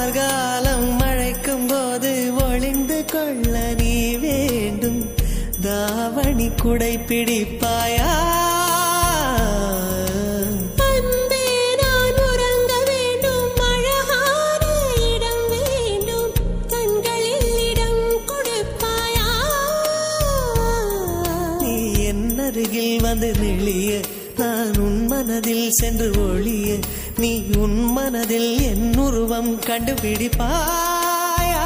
கார்காலம் மழைக்கும் போது ஒளிந்து கொள்ள நீ வேண்டும். தாவணி குடை பிடிப்பாயா? அருகில் வந்து நெளிய நான் உன் மனதில் சென்று ஒளிய நீ உன் மனதில் என் உருவம் கண்டுபிடிப்பாயா?